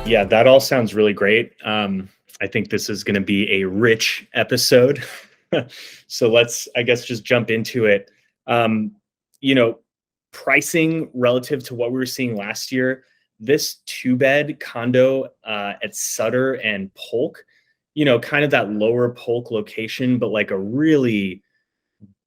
Yeah, that all sounds really great. I think this is going to be a rich episode. So let's, I guess, just jump into it. Um, you know, Pricing relative to what we were seeing last year, this two-bed condo at Sutter and Polk, kind of that lower Polk location, but like a really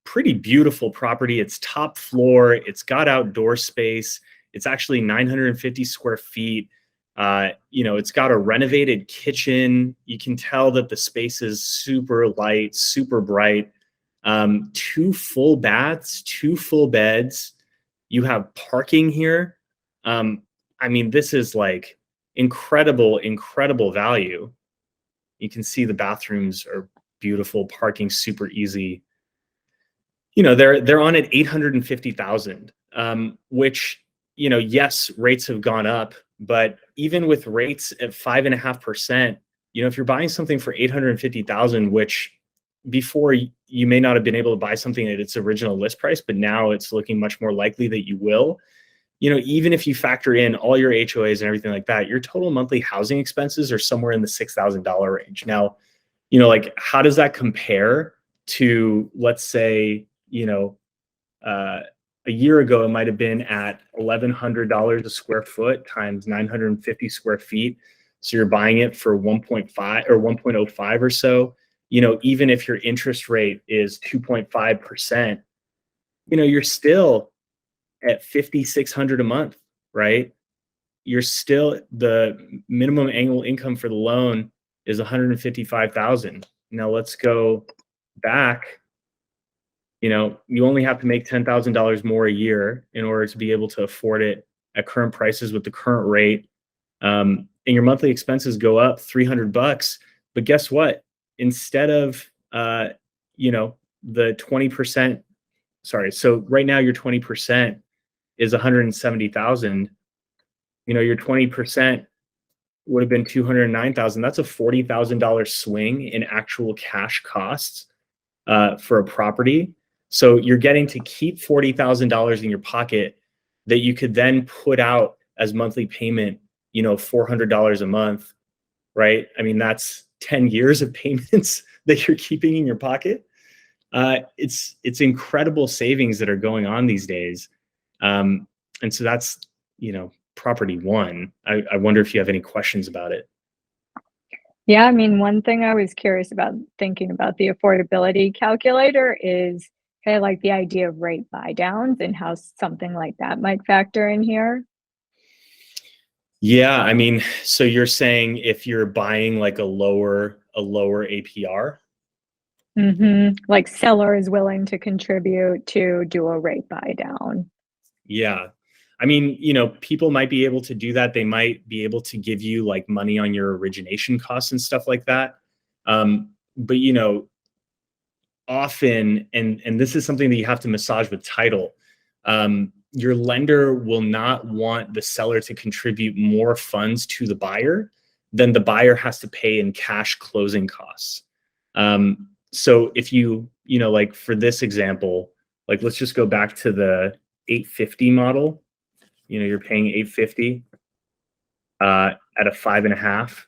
pretty beautiful property. It's top floor. It's got outdoor space. It's actually 950 square feet. It's got a renovated kitchen. You can tell that the space is super light, super bright. Two full baths, two full beds. You have parking here. This is like incredible, incredible value. You can see the bathrooms are beautiful, parking super easy. They're on at 850,000, which, yes, rates have gone up, but even with rates at 5.5%, if you're buying something for 850,000, which before you may not have been able to buy something at its original list price, but now it's looking much more likely that you will, even if you factor in all your HOAs and everything like that, your total monthly housing expenses are somewhere in the $6,000 range. Now, how does that compare to, let's say, a year ago, it might have been at $1,100 a square foot times 950 square feet. So you're buying it for 1.5 or 1.05 or so. Even if your interest rate is 2.5%, you're still at $5,600 a month, right? You're still, the minimum annual income for the loan is $155,000. Now let's go back. You only have to make $10,000 more a year in order to be able to afford it at current prices with the current rate. And your monthly expenses go up $300. But guess what? Instead of, the 20%, so right now your 20% is 170,000. Your 20% would have been 209,000. That's a $40,000 swing in actual cash costs for a property. So you're getting to keep $40,000 in your pocket that you could then put out as monthly payment, $400 a month, right? That's 10 years of payments that you're keeping in your pocket. It's incredible savings that are going on these days. And so that's, property one. I wonder if you have any questions about it. Yeah, one thing I was curious about thinking about the affordability calculator is kind of like the idea of rate buy downs and how something like that might factor in here. Yeah, so you're saying if you're buying like a lower APR? Like seller is willing to contribute to do a rate buy down. Yeah. People might be able to do that. They might be able to give you like money on your origination costs and stuff like that. But often, and this is something that you have to massage with title, your lender will not want the seller to contribute more funds to the buyer than the buyer has to pay in cash closing costs. So if like for this example, like let's just go back to the 850 model. You're paying 850 at a 5.5.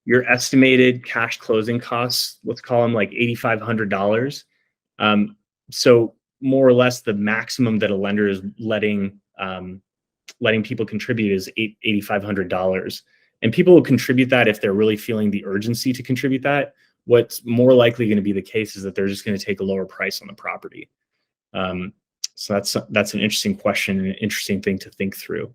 Your estimated cash closing costs, let's call them like $8,500. So more or less the maximum that a lender is letting people contribute is $8,500. And people will contribute that if they're really feeling the urgency to contribute that. What's more likely going to be the case is that they're just going to take a lower price on the property. So that's an interesting question and an interesting thing to think through.